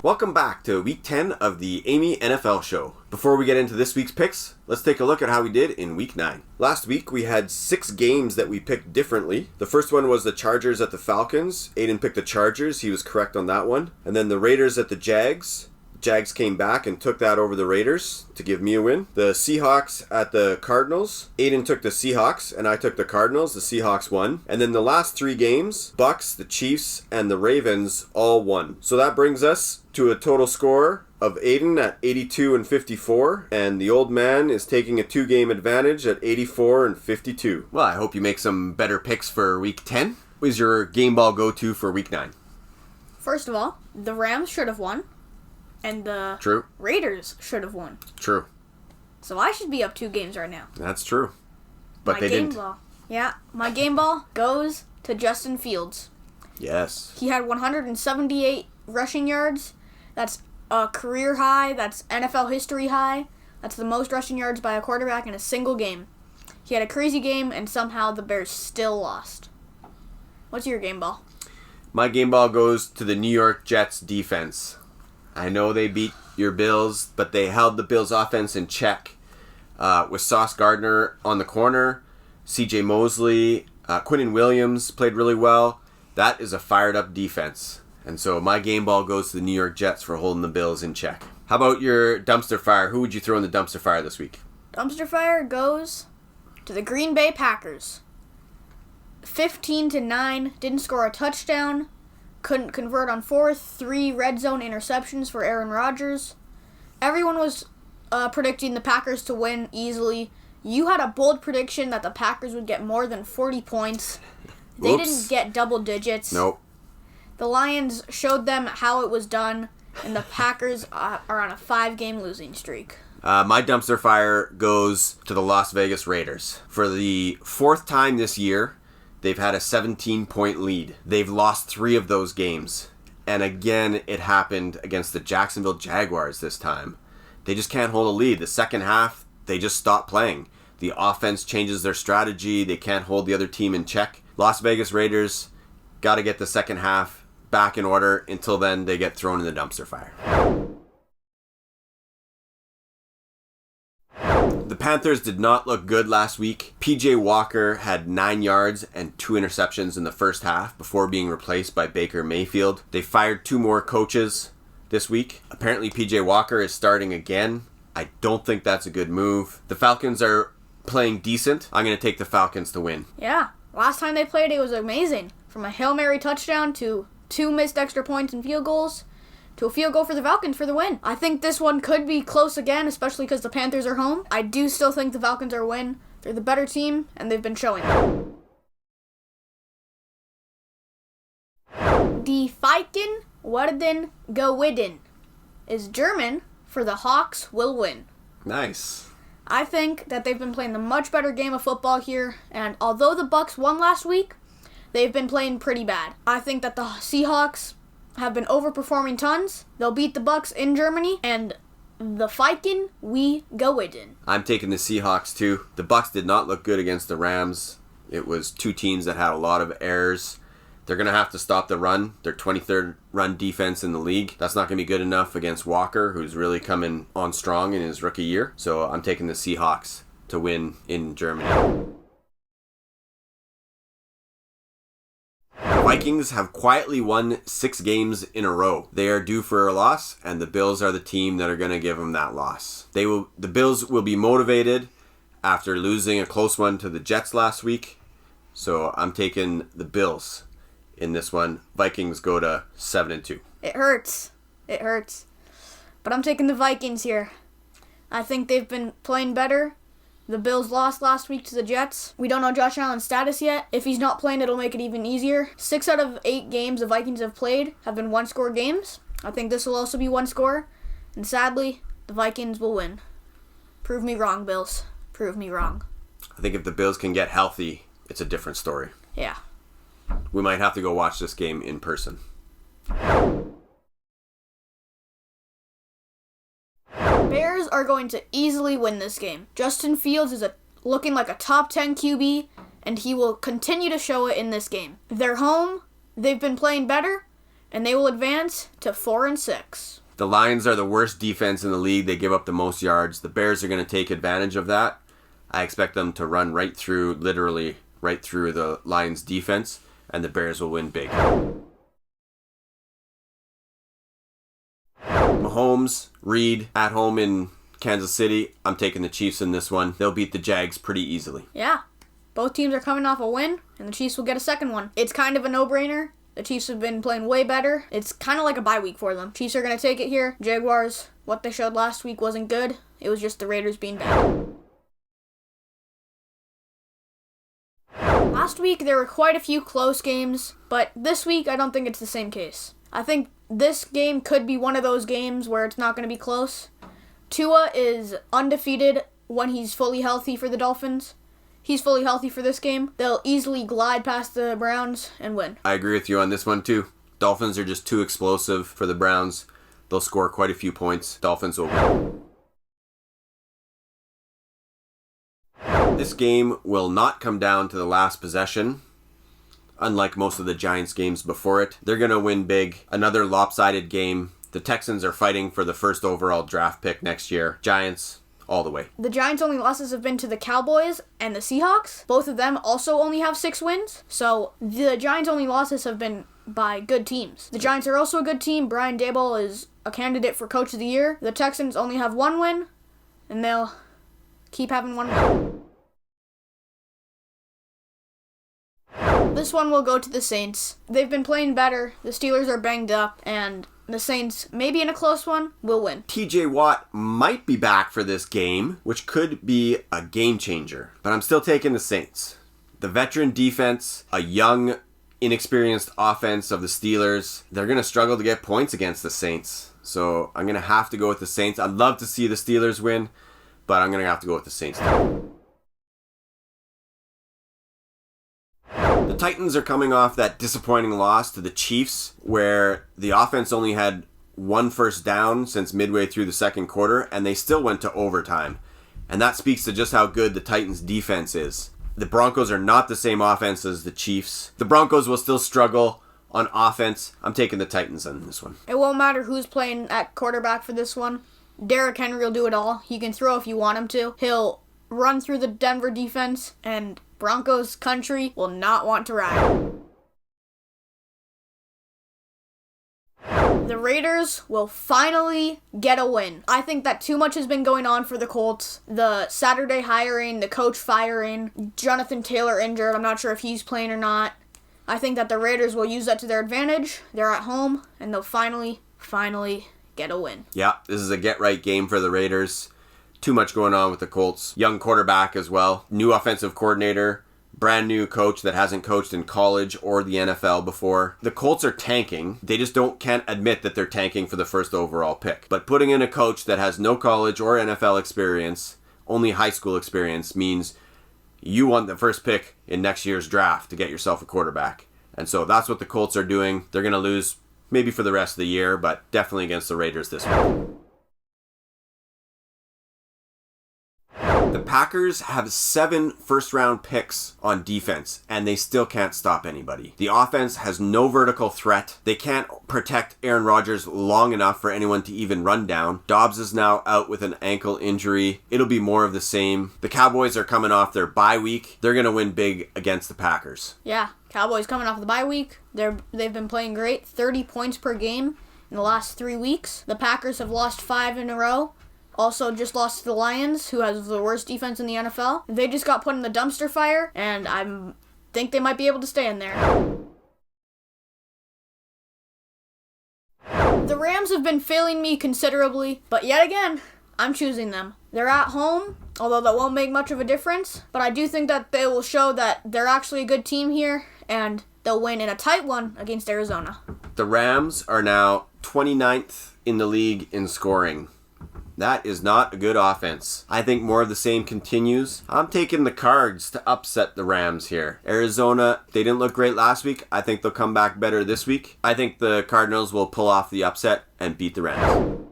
Welcome back to Week 10 of the Eyamie NFL Show. Before we get into this week's picks, let's take a look at how we did in Week 9. Last week, we had 6 games that we picked differently. The first one was the Chargers at the Falcons. Aiden picked the Chargers. He was correct on that one. And then the Raiders at the Jags. Jags came back and took that over the Raiders to give me a win. The Seahawks at the Cardinals. Aiden took the Seahawks and I took the Cardinals. The Seahawks won. And then the last 3 games, Bucs, the Chiefs, and the Ravens all won. So that brings us to a total score of Aiden at 82 and 54, and the old man is taking a 2-game advantage at 84 and 52. Well, I hope you make some better picks for Week 10. What is your game ball go-to for Week 9? First of all, the Rams should have won. And the Raiders should have won. True. So I should be up 2 games right now. That's true. But they didn't. My game ball goes to Justin Fields. Yes. He had 178 rushing yards. That's a career high. That's NFL history high. That's the most rushing yards by a quarterback in a single game. He had a crazy game, and somehow the Bears still lost. What's your game ball? My game ball goes to the New York Jets defense. I know they beat your Bills, but they held the Bills' offense in check. With Sauce Gardner on the corner, C.J. Mosley, Quinnen Williams played really well. That is a fired-up defense. And so my game ball goes to the New York Jets for holding the Bills in check. How about your dumpster fire? Who would you throw in the dumpster fire this week? Dumpster fire goes to the Green Bay Packers. 15-9, didn't score a touchdown. Couldn't convert on 3 red zone interceptions for Aaron Rodgers. Everyone was predicting the Packers to win easily. You had a bold prediction that the Packers would get more than 40 points. They didn't get double digits. Nope. The Lions showed them how it was done, and the Packers are on a 5-game losing streak. My dumpster fire goes to the Las Vegas Raiders. For the 4th time this year, they've had a 17-point lead. They've lost 3 of those games. And again, it happened against the Jacksonville Jaguars this time. They just can't hold a lead. The second half, they just stop playing. The offense changes their strategy. They can't hold the other team in check. Las Vegas Raiders got to get the second half back in order. Until then, they get thrown in the dumpster fire. The Panthers did not look good last week. P.J. Walker had 9 yards and 2 interceptions in the first half before being replaced by Baker Mayfield. They fired 2 more coaches this week. Apparently P.J. Walker is starting again. I don't think that's a good move. The Falcons are playing decent. I'm going to take the Falcons to win. Yeah, last time they played it was amazing. From a Hail Mary touchdown to 2 missed extra points and field goals, to a field goal for the Falcons for the win. I think this one could be close again, especially because the Panthers are home. I do still think the Falcons are a win. They're the better team, and they've been showing it. Die Viking werden gewinnen is German for the Hawks will win. Nice. I think that they've been playing the much better game of football here, and although the Bucs won last week, they've been playing pretty bad. I think that the Seahawks have been overperforming tons. They'll beat the Bucs in Germany, and the Viking we go in. I'm taking the Seahawks too. The Bucs did not look good against the Rams. It was 2 teams that had a lot of errors. They're going to have to stop the run. They're 23rd run defense in the league. That's not going to be good enough against Walker, who's really coming on strong in his rookie year. So I'm taking the Seahawks to win in Germany. Vikings have quietly won 6 games in a row. They are due for a loss, and the Bills are the team that are going to give them that loss. The Bills will be motivated after losing a close one to the Jets last week. So I'm taking the Bills in this one. Vikings go to 7-2. It hurts. But I'm taking the Vikings here. I think they've been playing better. The Bills lost last week to the Jets. We don't know Josh Allen's status yet. If he's not playing, it'll make it even easier. 6 out of 8 games the Vikings have played have been 1-score games. I think this will also be 1 score. And sadly, the Vikings will win. Prove me wrong, Bills. Prove me wrong. I think if the Bills can get healthy, it's a different story. Yeah. We might have to go watch this game in person. Bears are going to easily win this game. Justin Fields is looking like a top 10 QB, and he will continue to show it in this game. They're home. They've been playing better. and they will advance to 4-6. The Lions are the worst defense in the league. They give up the most yards. The Bears are going to take advantage of that. I expect them to run literally right through the Lions defense, and the Bears will win big. Mahomes, Reed, at home in Kansas City. I'm taking the Chiefs in this one. They'll beat the Jags pretty easily. Yeah. Both teams are coming off a win, and the Chiefs will get a second one. It's kind of a no-brainer. The Chiefs have been playing way better. It's kind of like a bye week for them. Chiefs are going to take it here. Jaguars, what they showed last week wasn't good. It was just the Raiders being bad. Last week, there were quite a few close games, but this week, I don't think it's the same case. I think this game could be one of those games where it's not going to be close. Tua is undefeated when he's fully healthy for the Dolphins. He's fully healthy for this game. They'll easily glide past the Browns and win. I agree with you on this one too. Dolphins are just too explosive for the Browns. They'll score quite a few points. Dolphins will win. This game will not come down to the last possession. Unlike most of the Giants games before it, they're going to win big. Another lopsided game. The Texans are fighting for the first overall draft pick next year. Giants, all the way. The Giants' only losses have been to the Cowboys and the Seahawks. Both of them also only have 6 wins. So the Giants' only losses have been by good teams. The Giants are also a good team. Brian Daboll is a candidate for Coach of the Year. The Texans only have 1 win, and they'll keep having 1 win. This one will go to the Saints. They've been playing better. The Steelers are banged up, and the Saints, maybe in a close one, will win. TJ Watt might be back for this game, which could be a game changer. But I'm still taking the Saints. The veteran defense, a young, inexperienced offense of the Steelers, they're going to struggle to get points against the Saints. So I'm going to have to go with the Saints. I'd love to see the Steelers win, but I'm going to have to go with the Saints. The Titans are coming off that disappointing loss to the Chiefs, where the offense only had 1 first down since midway through the second quarter, and they still went to overtime. And that speaks to just how good the Titans' defense is. The Broncos are not the same offense as the Chiefs. The Broncos will still struggle on offense. I'm taking the Titans on this one. It won't matter who's playing at quarterback for this one. Derrick Henry will do it all. He can throw if you want him to. He'll run through the Denver defense, and Broncos country will not want to ride. The Raiders will finally get a win. I think that too much has been going on for the Colts. The Saturday hiring, the coach firing, Jonathan Taylor injured. I'm not sure if he's playing or not. I think that the Raiders will use that to their advantage. They're at home, and they'll finally get a win. Yeah, this is a get-right game for the Raiders. Too much going on with the Colts. Young quarterback as well. New offensive coordinator. Brand new coach that hasn't coached in college or the NFL before. The Colts are tanking. They just can't admit that they're tanking for the first overall pick. But putting in a coach that has no college or NFL experience, only high school experience, means you want the first pick in next year's draft to get yourself a quarterback. And so that's what the Colts are doing. They're going to lose maybe for the rest of the year, but definitely against the Raiders this week. The Packers have 7 first-round picks on defense, and they still can't stop anybody. The offense has no vertical threat. They can't protect Aaron Rodgers long enough for anyone to even run down. Dobbs is now out with an ankle injury. It'll be more of the same. The Cowboys are coming off their bye week. They're going to win big against the Packers. Yeah, Cowboys coming off the bye week. They've been playing great. 30 points per game in the last 3 weeks. The Packers have lost 5 in a row. Also just lost to the Lions, who has the worst defense in the NFL. They just got put in the dumpster fire, and I think they might be able to stay in there. The Rams have been failing me considerably, but yet again, I'm choosing them. They're at home, although that won't make much of a difference, but I do think that they will show that they're actually a good team here, and they'll win in a tight one against Arizona. The Rams are now 29th in the league in scoring. That is not a good offense. I think more of the same continues. I'm taking the Cards to upset the Rams here. Arizona, they didn't look great last week. I think they'll come back better this week. I think the Cardinals will pull off the upset and beat the Rams.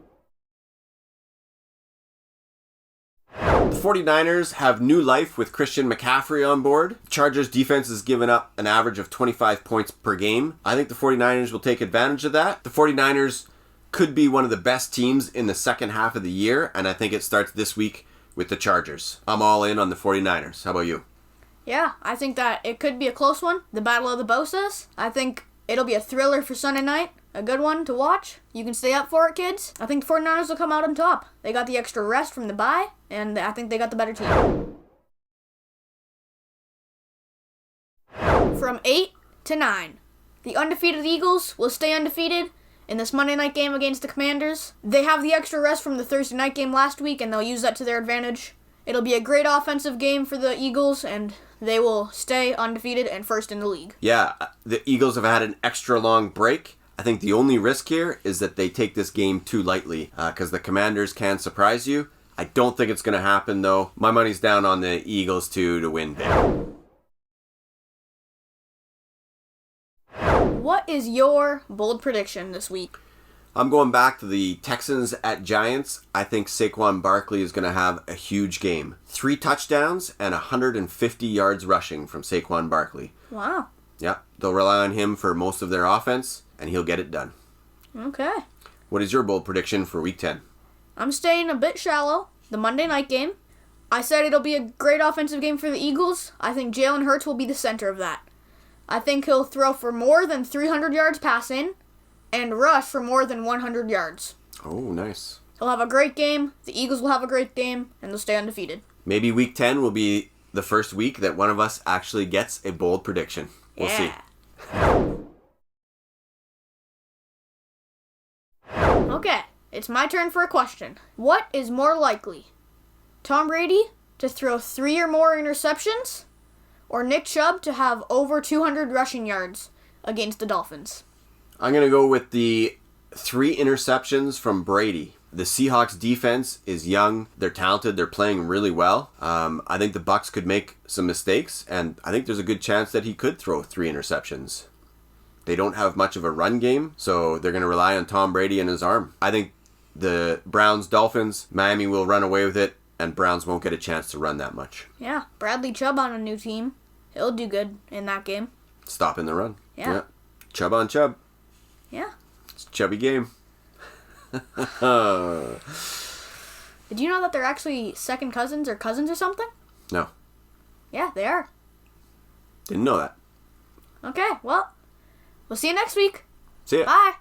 The 49ers have new life with Christian McCaffrey on board. Chargers defense has given up an average of 25 points per game. I think the 49ers will take advantage of that. The 49ers could be one of the best teams in the second half of the year, and I think it starts this week with the Chargers. I'm all in on the 49ers. How about you? Yeah, I think that it could be a close one. The Battle of the Bosas. I think it'll be a thriller for Sunday night. A good one to watch. You can stay up for it, kids. I think the 49ers will come out on top. They got the extra rest from the bye, and I think they got the better team. From 8 to 9. The undefeated Eagles will stay undefeated in this Monday night game against the Commanders. They have the extra rest from the Thursday night game last week, and they'll use that to their advantage. It'll be a great offensive game for the Eagles, and they will stay undefeated and first in the league. Yeah, the Eagles have had an extra long break. I think the only risk here is that they take this game too lightly because the Commanders can surprise you. I don't think it's going to happen, though. My money's down on the Eagles, too, to win big. What is your bold prediction this week? I'm going back to the Texans at Giants. I think Saquon Barkley is going to have a huge game. 3 touchdowns and 150 yards rushing from Saquon Barkley. Wow. Yeah, they'll rely on him for most of their offense, and he'll get it done. Okay. What is your bold prediction for Week 10? I'm staying a bit shallow. The Monday night game. I said it'll be a great offensive game for the Eagles. I think Jalen Hurts will be the center of that. I think he'll throw for more than 300 yards passing and rush for more than 100 yards. Oh, nice. He'll have a great game. The Eagles will have a great game, and they'll stay undefeated. Maybe Week 10 will be the first week that one of us actually gets a bold prediction. We'll see. Okay, it's my turn for a question. What is more likely? Tom Brady to throw 3 or more interceptions? Or Nick Chubb to have over 200 rushing yards against the Dolphins? I'm going to go with the 3 interceptions from Brady. The Seahawks defense is young. They're talented. They're playing really well. I think the Bucs could make some mistakes, and I think there's a good chance that he could throw 3 interceptions. They don't have much of a run game, so they're going to rely on Tom Brady and his arm. I think the Browns-Dolphins, Miami will run away with it, and Browns won't get a chance to run that much. Yeah, Bradley Chubb on a new team. He'll do good in that game. Stopping the run. Yeah. Chubb on Chubb. Yeah. It's a chubby game. Did you know that they're actually second cousins or cousins or something? No. Yeah, they are. Didn't know that. Okay, well, we'll see you next week. See ya. Bye.